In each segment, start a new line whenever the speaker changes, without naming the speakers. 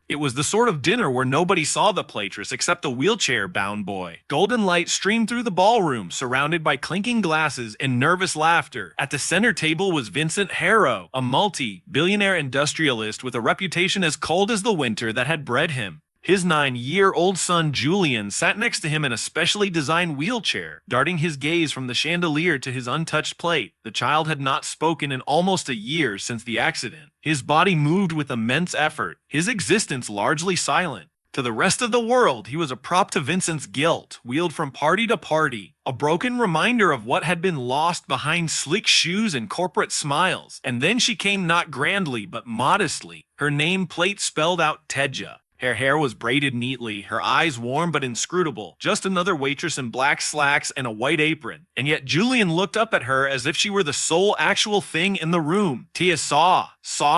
It was the sort of dinner where nobody saw the waitress except the wheelchair-bound boy. Golden light streamed through the ballroom, surrounded by clinking glasses and nervous laughter. At the center table was Vincent Harrow, a multi-billionaire industrialist with a reputation as cold as the winter that had bred him. His 9-year-old son Julian sat next to him in a specially designed wheelchair, darting his gaze from the chandelier to his untouched plate. The child had not spoken in almost a year since the accident. His body moved with immense effort, his existence largely silent. To the rest of the world, he was a prop to Vincent's guilt, wheeled from party to party, a broken reminder of what had been lost behind sleek shoes and corporate smiles. And then she came not grandly, but modestly. Her nameplate spelled out Tedja. Her hair was braided neatly, her eyes warm but inscrutable, just another waitress in black slacks and a white apron. And yet Julian looked up at her as if she were the sole actual thing in the room. Tia saw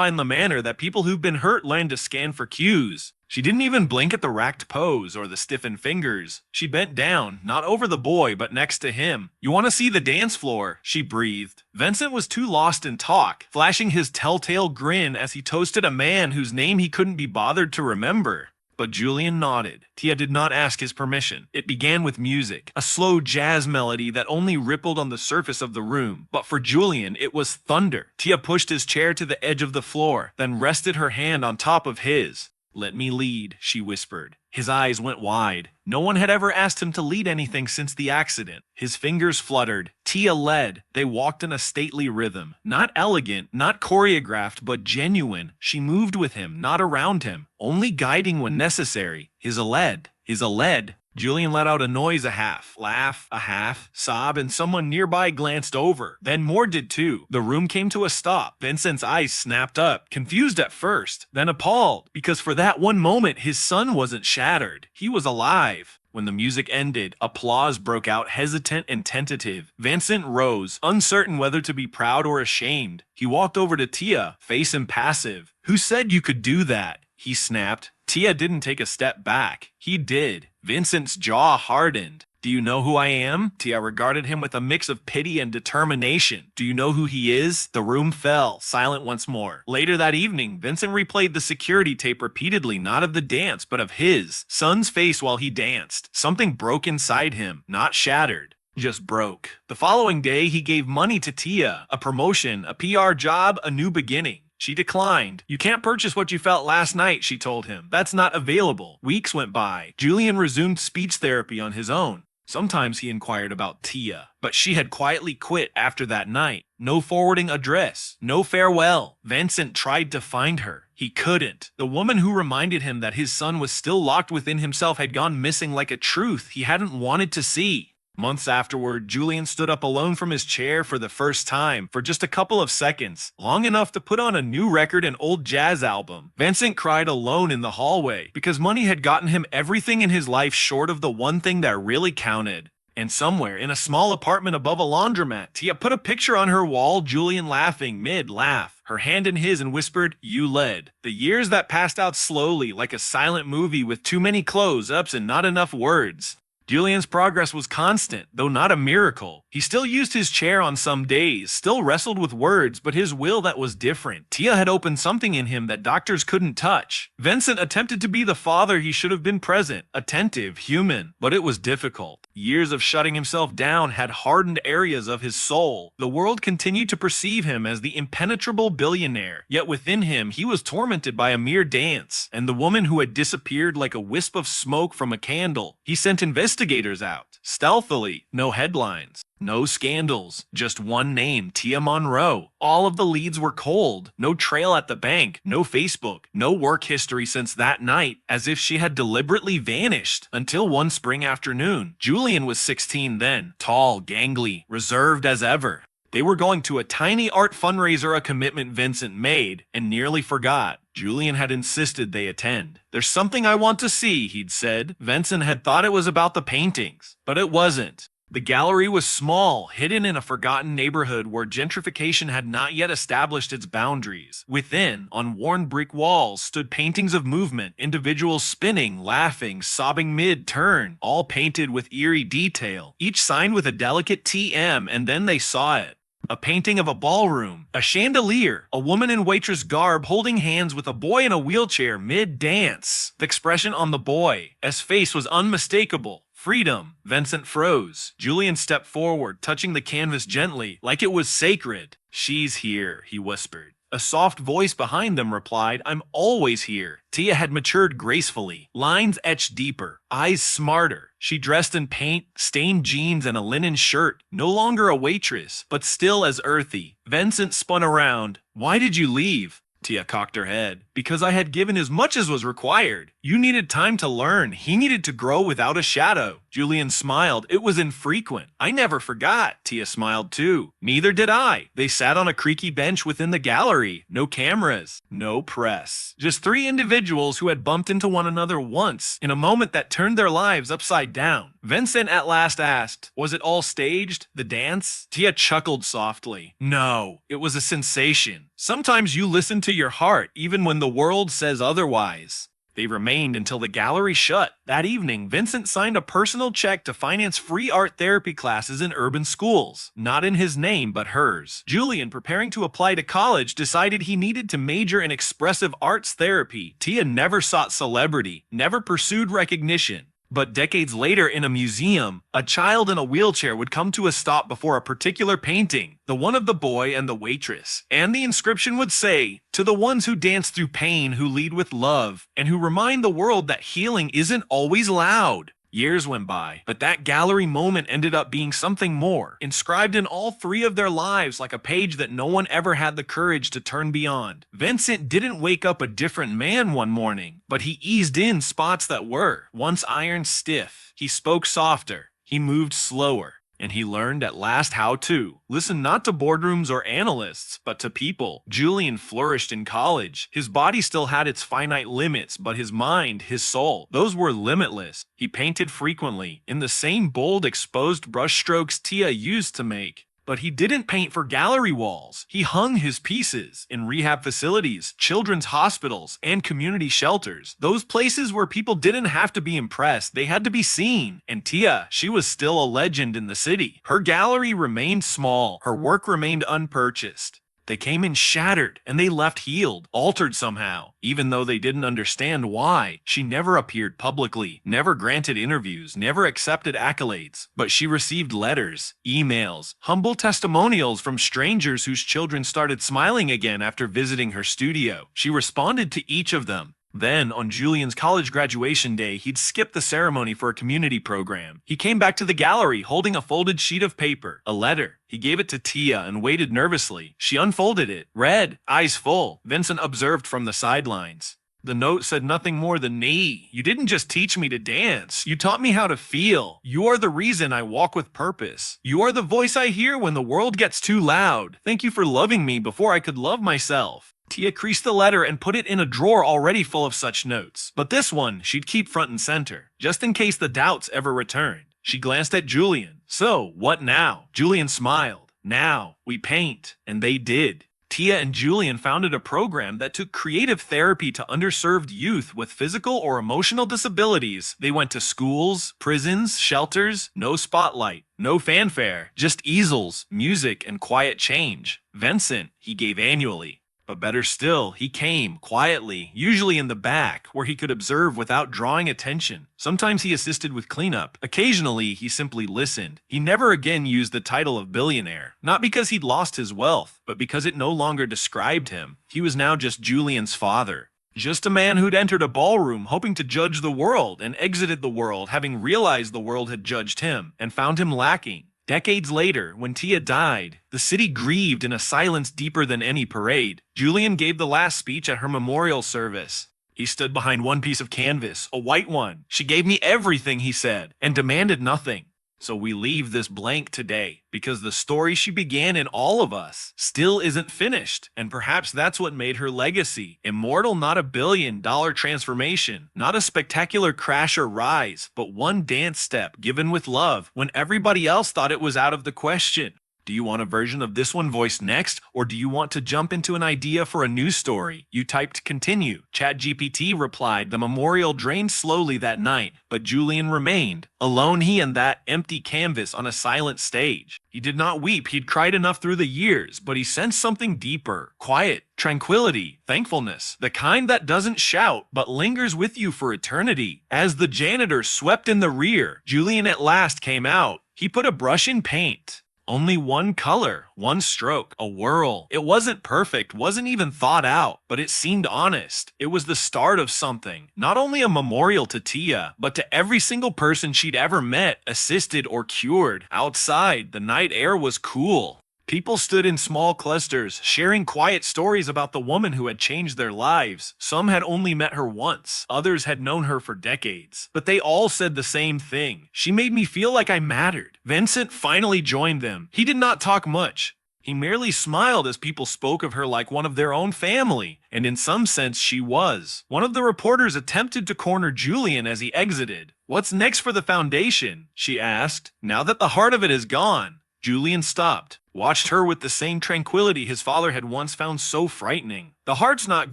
in the manner that people who've been hurt learn to scan for cues. She didn't even blink at the racked pose or the stiffened fingers. She bent down, not over the boy, but next to him. "You want to see the dance floor?" she breathed. Vincent was too lost in talk, flashing his telltale grin as he toasted a man whose name he couldn't be bothered to remember. But Julian nodded. Tia did not ask his permission. It began with music, a slow jazz melody that only rippled on the surface of the room. But for Julian, it was thunder. Tia pushed his chair to the edge of the floor, then rested her hand on top of his. "Let me lead," she whispered. His eyes went wide. No one had ever asked him to lead anything since the accident. His fingers fluttered. Tia led. They walked in a stately rhythm. Not elegant, not choreographed, but genuine. She moved with him, not around him, only guiding when necessary. His a lead. Julian let out a noise, a half laugh, a half sob, and someone nearby glanced over. Then more did too. The room came to a stop. Vincent's eyes snapped up, confused at first, then appalled, because for that one moment his son wasn't shattered. He was alive. When the music ended, applause broke out, hesitant and tentative. Vincent rose, uncertain whether to be proud or ashamed. He walked over to Tia, face impassive. "Who said you could do that?" he snapped. Tia didn't take a step back. He did. Vincent's jaw hardened. "Do you know who I am?" Tia regarded him with a mix of pity and determination. "Do you know who he is?" The room fell, silent once more. Later that evening, Vincent replayed the security tape repeatedly, not of the dance, but of his son's face while he danced. Something broke inside him, not shattered. Just broke. The following day, he gave money to Tia, a promotion, a PR job, a new beginning. She declined. "You can't purchase what you felt last night," she told him. "That's not available." Weeks went by. Julian resumed speech therapy on his own. Sometimes he inquired about Tia, but she had quietly quit after that night. No forwarding address, no farewell. Vincent tried to find her. He couldn't. The woman who reminded him that his son was still locked within himself had gone missing like a truth he hadn't wanted to see. Months afterward, Julian stood up alone from his chair for the first time, for just a couple of seconds, long enough to put on a new record and old jazz album. Vincent cried alone in the hallway, because money had gotten him everything in his life short of the one thing that really counted. And somewhere, in a small apartment above a laundromat, Tia put a picture on her wall, Julian laughing mid-laugh, her hand in his, and whispered, "You led." The years that passed out slowly, like a silent movie with too many close-ups and not enough words. Julian's progress was constant, though not a miracle. He still used his chair on some days, still wrestled with words, but his will that was different. Tia had opened something in him that doctors couldn't touch. Vincent attempted to be the father he should have been, present, attentive, human, but it was difficult. Years of shutting himself down had hardened areas of his soul. The world continued to perceive him as the impenetrable billionaire, yet within him he was tormented by a mere dance, and the woman who had disappeared like a wisp of smoke from a candle. He sent investigators out, stealthily, no headlines. No scandals, just one name, Tia Monroe. All of the leads were cold. No trail at the bank, no Facebook, no work history since that night, as if she had deliberately vanished. Until one spring afternoon. Julian was 16 then, tall, gangly, reserved as ever. They were going to a tiny art fundraiser, a commitment Vincent made, and nearly forgot. Julian had insisted they attend. "There's something I want to see," he'd said. Vincent had thought it was about the paintings, but it wasn't. The gallery was small, hidden in a forgotten neighborhood where gentrification had not yet established its boundaries. Within, on worn brick walls, stood paintings of movement, individuals spinning, laughing, sobbing mid-turn, all painted with eerie detail, each signed with a delicate TM, and then they saw it. a painting of a ballroom, a chandelier, a woman in waitress garb holding hands with a boy in a wheelchair mid-dance. The expression on the boy's face was unmistakable. Freedom. Vincent froze. Julian stepped forward, touching the canvas gently, like it was sacred. She's here, he whispered. A soft voice behind them replied, I'm always here. Tia had matured gracefully, lines etched deeper, eyes smarter. She dressed in paint, stained jeans, and a linen shirt, no longer a waitress, but still as earthy. Vincent spun around. Why did you leave? Tia cocked her head. Because I had given as much as was required. You needed time to learn. He needed to grow without a shadow. Julian smiled. It was infrequent. I never forgot. Tia smiled too. Neither did I. They sat on a creaky bench within the gallery. No cameras. No press. Just three individuals who had bumped into one another once, in a moment that turned their lives upside down. Vincent at last asked, was it all staged? The dance? Tia chuckled softly. No, it was a sensation. Sometimes you listen to your heart, even when the world says otherwise. They remained until the gallery shut. That evening, Vincent signed a personal check to finance free art therapy classes in urban schools. Not in his name, but hers. Julian, preparing to apply to college, decided he needed to major in expressive arts therapy. Tia never sought celebrity, never pursued recognition. But decades later in a museum, a child in a wheelchair would come to a stop before a particular painting, the one of the boy and the waitress. And the inscription would say, to the ones who dance through pain, who lead with love, and who remind the world that healing isn't always loud. Years went by, but that gallery moment ended up being something more, inscribed in all three of their lives like a page that no one ever had the courage to turn beyond. Vincent didn't wake up a different man one morning, but he eased in spots that were. Once iron stiff, he spoke softer, he moved slower. And he learned at last how to listen not to boardrooms or analysts, but to people. Julian flourished in college. His body still had its finite limits, but his mind, his soul, those were limitless. He painted frequently, in the same bold, exposed brushstrokes Tia used to make. But he didn't paint for gallery walls. He hung his pieces in rehab facilities, children's hospitals, and community shelters. Those places where people didn't have to be impressed, they had to be seen. And Tia, she was still a legend in the city. Her gallery remained small. Her work remained unpurchased. They came in shattered, and they left healed, altered somehow. Even though they didn't understand why, she never appeared publicly, never granted interviews, never accepted accolades. But she received letters, emails, humble testimonials from strangers whose children started smiling again after visiting her studio. She responded to each of them. Then, on Julian's college graduation day, he'd skipped the ceremony for a community program. He came back to the gallery holding a folded sheet of paper, a letter. He gave it to Tia and waited nervously. She unfolded it, read, eyes full. Vincent observed from the sidelines. The note said nothing more than, "Nee, you didn't just teach me to dance. You taught me how to feel. You are the reason I walk with purpose. You are the voice I hear when the world gets too loud. Thank you for loving me before I could love myself." Tia creased the letter and put it in a drawer already full of such notes. But this one she'd keep front and center, just in case the doubts ever returned. She glanced at Julian. So, what now? Julian smiled. Now, we paint. And they did. Tia and Julian founded a program that took creative therapy to underserved youth with physical or emotional disabilities. They went to schools, prisons, shelters, no spotlight, no fanfare, just easels, music, and quiet change. Vincent, he gave annually. But better still, he came, quietly, usually in the back, where he could observe without drawing attention. Sometimes he assisted with cleanup. Occasionally, he simply listened. He never again used the title of billionaire. Not because he'd lost his wealth, but because it no longer described him. He was now just Julian's father. Just a man who'd entered a ballroom hoping to judge the world and exited the world having realized the world had judged him and found him lacking. Decades later, when Tia died, the city grieved in a silence deeper than any parade. Julian gave the last speech at her memorial service. He stood behind one piece of canvas, a white one. She gave me everything, he said, and demanded nothing. So we leave this blank today, because the story she began in all of us still isn't finished. And perhaps that's what made her legacy. Immortal, not a billion-dollar transformation, not a spectacular crash or rise, but one dance step given with love when everybody else thought it was out of the question. Do you want a version of this one voiced next, or do you want to jump into an idea for a news story? You typed continue. ChatGPT replied, the memorial drained slowly that night, but Julian remained. Alone he and that empty canvas on a silent stage. He did not weep, he'd cried enough through the years, but he sensed something deeper. Quiet, tranquility, thankfulness. The kind that doesn't shout, but lingers with you for eternity. As the janitor swept in the rear, Julian at last came out. He put a brush in paint. Only one color, one stroke, a whirl. It wasn't perfect, wasn't even thought out, but it seemed honest. It was the start of something. Not only a memorial to Tia, but to every single person she'd ever met, assisted or cured. Outside, the night air was cool. People stood in small clusters, sharing quiet stories about the woman who had changed their lives. Some had only met her once, others had known her for decades. But they all said the same thing. She made me feel like I mattered. Vincent finally joined them. He did not talk much. He merely smiled as people spoke of her like one of their own family, and in some sense she was. One of the reporters attempted to corner Julian as he exited. "What's next for the foundation?" she asked. "Now that the heart of it is gone." Julian stopped, watched her with the same tranquility his father had once found so frightening. "The heart's not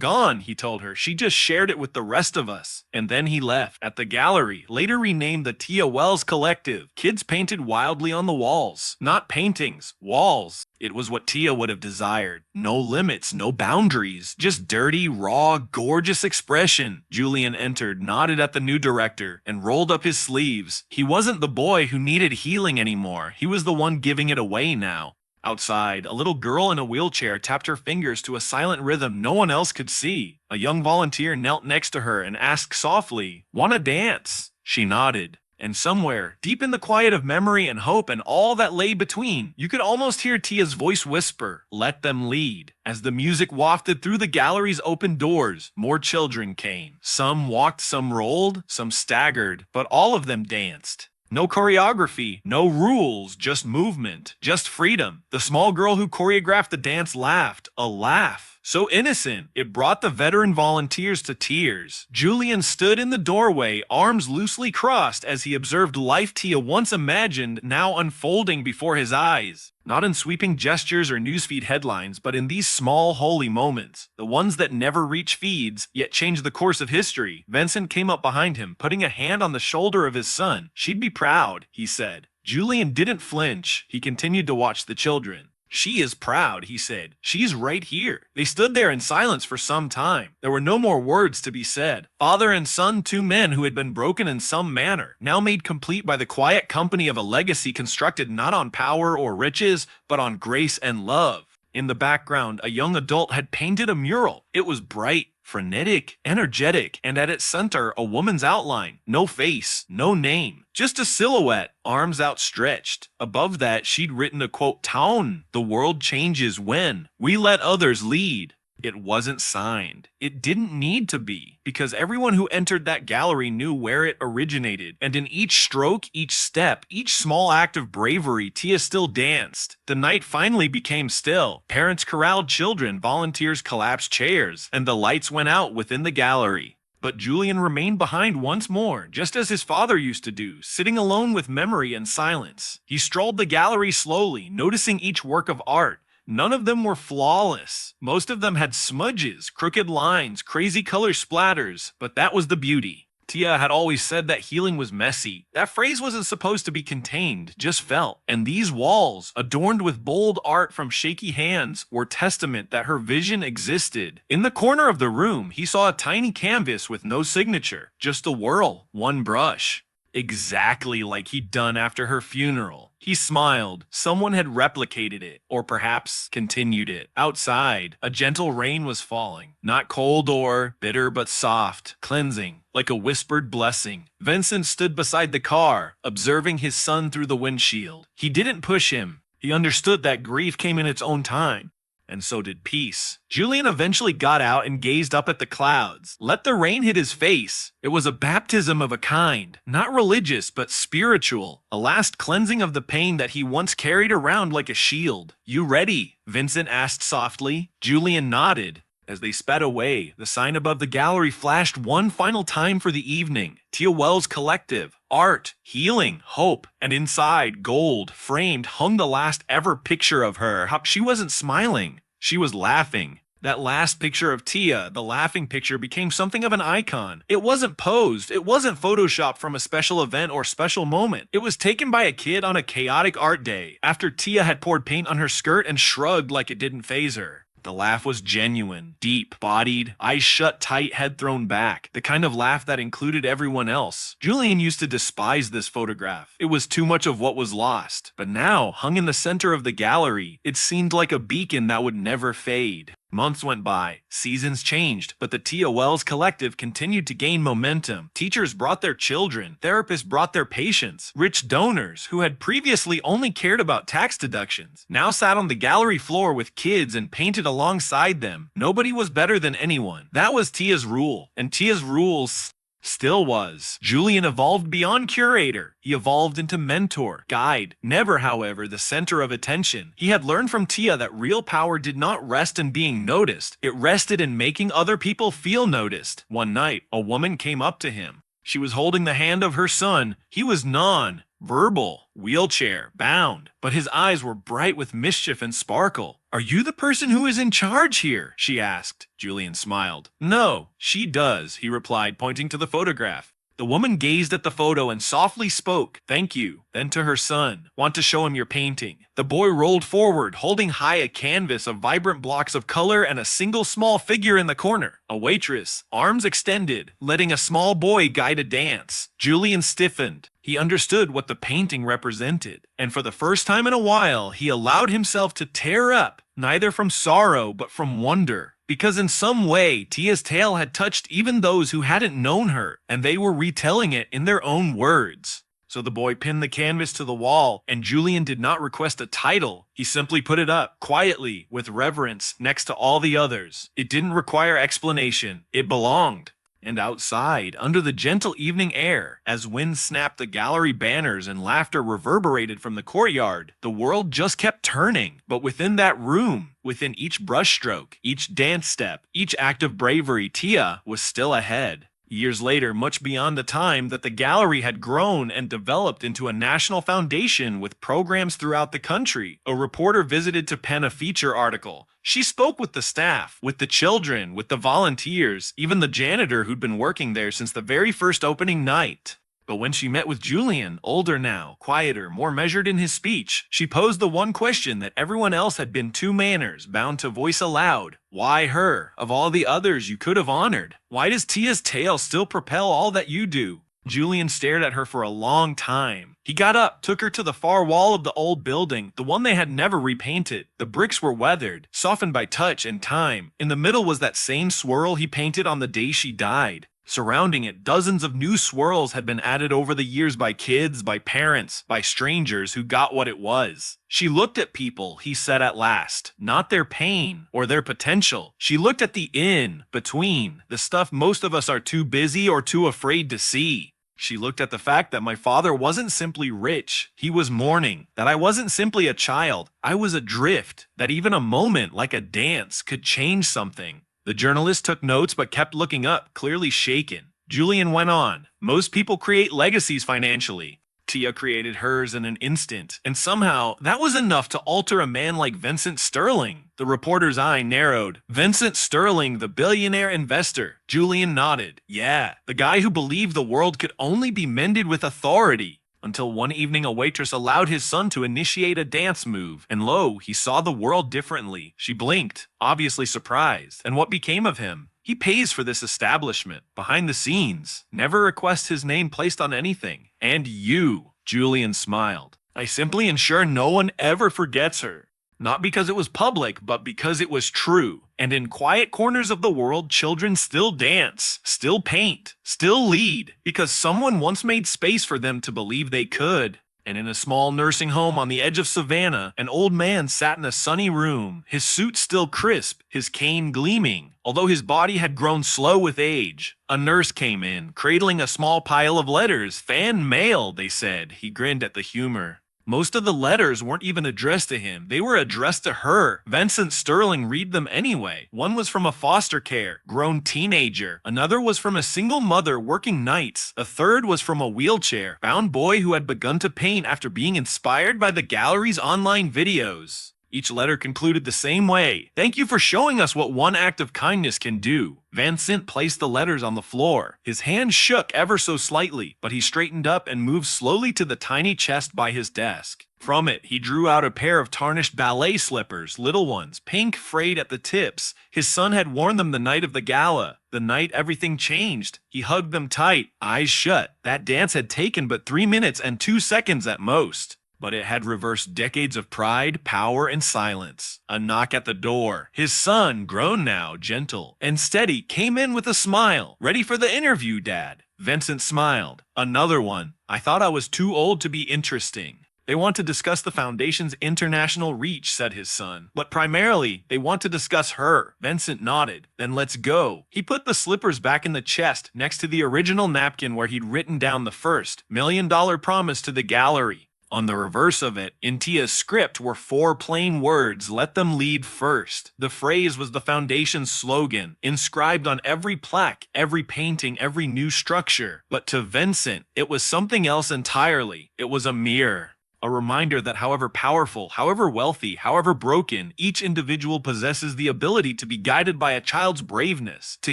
gone," he told her. "She just shared it with the rest of us." And then he left. At the gallery, later renamed the Tia Wells Collective, kids painted wildly on the walls. Not paintings, walls. It was what Tia would have desired. No limits, no boundaries, just dirty, raw, gorgeous expression. Julian entered, nodded at the new director, and rolled up his sleeves. He wasn't the boy who needed healing anymore. He was the one giving it away now. Outside, a little girl in a wheelchair tapped her fingers to a silent rhythm no one else could see. A young volunteer knelt next to her and asked softly, "Wanna dance?" She nodded. And somewhere, deep in the quiet of memory and hope and all that lay between, you could almost hear Tia's voice whisper, "Let them lead." As the music wafted through the gallery's open doors, more children came. Some walked, some rolled, some staggered, but all of them danced. No choreography, no rules, just movement, just freedom. The small girl who choreographed the dance laughed, a laugh. So innocent, it brought the veteran volunteers to tears. Julian stood in the doorway, arms loosely crossed, as he observed life Tia once imagined now unfolding before his eyes. Not in sweeping gestures or newsfeed headlines, but in these small, holy moments. The ones that never reach feeds, yet change the course of history. Vincent came up behind him, putting a hand on the shoulder of his son. "She'd be proud," he said. Julian didn't flinch. He continued to watch the children. "She is proud," he said. "She's right here." They stood there in silence for some time. There were no more words to be said. Father and son, two men who had been broken in some manner, now made complete by the quiet company of a legacy constructed not on power or riches, but on grace and love. In the background, a young adult had painted a mural. It was bright, frenetic, energetic, and at its center, a woman's outline. No face, no name, just a silhouette, arms outstretched. Above that, she'd written a quote, "Tone, the world changes when we let others lead." It wasn't signed. It didn't need to be, because everyone who entered that gallery knew where it originated, and in each stroke, each step, each small act of bravery, Tia still danced. The night finally became still. Parents corralled children, volunteers collapsed chairs, and the lights went out within the gallery. But Julian remained behind once more, just as his father used to do, sitting alone with memory and silence. He strolled the gallery slowly, noticing each work of art. None of them were flawless. Most of them had smudges, crooked lines, crazy color splatters, but that was the beauty. Tia had always said that healing was messy. That phrase wasn't supposed to be contained, just felt. And these walls, adorned with bold art from shaky hands, were testament that her vision existed. In the corner of the room, he saw a tiny canvas with no signature, just a whirl, one brush. Exactly like he'd done after her funeral. He smiled. Someone had replicated it, or perhaps continued it. Outside, a gentle rain was falling. Not cold or bitter, but soft, cleansing, like a whispered blessing. Vincent stood beside the car, observing his son through the windshield. He didn't push him. He understood that grief came in its own time. And so did peace. Julian eventually got out and gazed up at the clouds. Let the rain hit his face. It was a baptism of a kind, not religious, but spiritual. A last cleansing of the pain that he once carried around like a shield. "You ready?" Vincent asked softly. Julian nodded. As they sped away, the sign above the gallery flashed one final time for the evening. Tia Wells Collective, art, healing, hope, and inside, gold, framed, hung the last ever picture of her. She wasn't smiling, she was laughing. That last picture of Tia, the laughing picture, became something of an icon. It wasn't posed, it wasn't photoshopped from a special event or special moment. It was taken by a kid on a chaotic art day, after Tia had poured paint on her skirt and shrugged like it didn't faze her. The laugh was genuine, deep-bodied, eyes shut tight, head thrown back. The kind of laugh that included everyone else. Julian used to despise this photograph. It was too much of what was lost. But now, hung in the center of the gallery, it seemed like a beacon that would never fade. Months went by, seasons changed, but the Tia Wells Collective continued to gain momentum. Teachers brought their children, therapists brought their patients. Rich donors, who had previously only cared about tax deductions, now sat on the gallery floor with kids and painted alongside them. Nobody was better than anyone. That was Tia's rule, and Tia's rules still was. Julian evolved beyond curator. He evolved into mentor, guide, never, however, the center of attention. He had learned from Tia that real power did not rest in being noticed. It rested in making other people feel noticed. One night, a woman came up to him. She was holding the hand of her son. He was non-verbal, wheelchair, bound, but his eyes were bright with mischief and sparkle. "Are you the person who is in charge here?" she asked. Julian smiled. "No, she does," he replied, pointing to the photograph. The woman gazed at the photo and softly spoke, "Thank you." Then to her son, "Want to show him your painting?" The boy rolled forward, holding high a canvas of vibrant blocks of color and a single small figure in the corner. A waitress, arms extended, letting a small boy guide a dance. Julian stiffened. He understood what the painting represented, and for the first time in a while, he allowed himself to tear up, neither from sorrow but from wonder. Because in some way, Tia's tale had touched even those who hadn't known her, and they were retelling it in their own words. So the boy pinned the canvas to the wall, and Julian did not request a title. He simply put it up, quietly, with reverence, next to all the others. It didn't require explanation. It belonged. And outside, under the gentle evening air, as wind snapped the gallery banners and laughter reverberated from the courtyard, the world just kept turning. But within that room, within each brushstroke, each dance step, each act of bravery, Tia was still ahead. Years later, much beyond the time that the gallery had grown and developed into a national foundation with programs throughout the country, a reporter visited to pen a feature article. She spoke with the staff, with the children, with the volunteers, even the janitor who'd been working there since the very first opening night. But when she met with Julian, older now, quieter, more measured in his speech, she posed the one question that everyone else had been too manners, bound to voice aloud. Why her, of all the others you could have honored? Why does Tia's tale still propel all that you do? Julian stared at her for a long time. He got up, took her to the far wall of the old building, the one they had never repainted. The bricks were weathered, softened by touch and time. In the middle was that same swirl he painted on the day she died. Surrounding it, dozens of new swirls had been added over the years by kids, by parents, by strangers who got what it was. She looked at people, he said at last, not their pain or their potential. She looked at the in-between, the stuff most of us are too busy or too afraid to see. She looked at the fact that my father wasn't simply rich, he was mourning, that I wasn't simply a child, I was adrift, that even a moment like a dance could change something. The journalist took notes but kept looking up, clearly shaken. Julian went on. Most people create legacies financially. Tia created hers in an instant, and somehow that was enough to alter a man like Vincent Sterling. The reporter's eye narrowed. Vincent Sterling, the billionaire investor. Julian nodded. Yeah, the guy who believed the world could only be mended with authority. Until one evening a waitress allowed his son to initiate a dance move, and lo, he saw the world differently. She blinked, obviously surprised. And what became of him? He pays for this establishment, behind the scenes, never requests his name placed on anything. And you, Julian smiled. I simply ensure no one ever forgets her. Not because it was public, but because it was true. And in quiet corners of the world, children still dance, still paint, still lead, because someone once made space for them to believe they could. And in a small nursing home on the edge of Savannah, an old man sat in a sunny room, his suit still crisp, his cane gleaming, although his body had grown slow with age. A nurse came in, cradling a small pile of letters. Fan mail, they said. He grinned at the humor. Most of the letters weren't even addressed to him. They were addressed to her. Vincent Sterling read them anyway. One was from a foster care, grown teenager. Another was from a single mother working nights. A third was from a wheelchair, bound boy who had begun to paint after being inspired by the gallery's online videos. Each letter concluded the same way. Thank you for showing us what one act of kindness can do. Vincent placed the letters on the floor. His hand shook ever so slightly, but he straightened up and moved slowly to the tiny chest by his desk. From it, he drew out a pair of tarnished ballet slippers, little ones, pink, frayed at the tips. His son had worn them the night of the gala. The night everything changed. He hugged them tight, eyes shut. That dance had taken but 3 minutes and 2 seconds at most. But it had reversed decades of pride, power, and silence. A knock at the door. His son, grown now, gentle and steady, came in with a smile. Ready for the interview, Dad? Vincent smiled. Another one. I thought I was too old to be interesting. They want to discuss the Foundation's international reach, said his son. But primarily, they want to discuss her. Vincent nodded. Then let's go. He put the slippers back in the chest, next to the original napkin where he'd written down the first $1 million promise to the gallery. On the reverse of it, in Tia's script, were 4 plain words, let them lead first. The phrase was the Foundation's slogan, inscribed on every plaque, every painting, every new structure. But to Vincent, it was something else entirely. It was a mirror. A reminder that however powerful, however wealthy, however broken, each individual possesses the ability to be guided by a child's braveness, to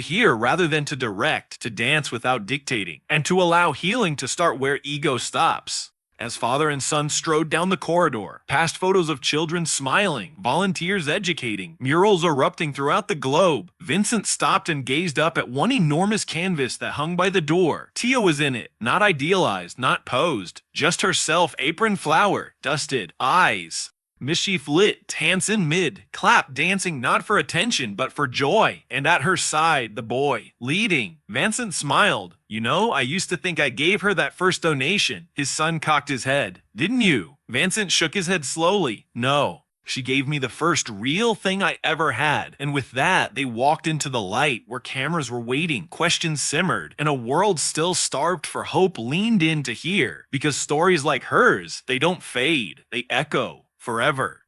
hear rather than to direct, to dance without dictating, and to allow healing to start where ego stops. As father and son strode down the corridor, past photos of children smiling, volunteers educating, murals erupting throughout the globe, Vincent stopped and gazed up at one enormous canvas that hung by the door. Tia was in it, not idealized, not posed, just herself, apron flower, dusted, eyes. Mischief lit, dance in mid, clap dancing not for attention but for joy, and at her side the boy, leading. Vincent smiled. You know, I used to think I gave her that first donation. His son cocked his head. Didn't you? Vincent shook his head slowly. No. She gave me the first real thing I ever had. And with that, they walked into the light where cameras were waiting, questions simmered, and a world still starved for hope leaned in to hear. Because stories like hers, they don't fade, they echo forever.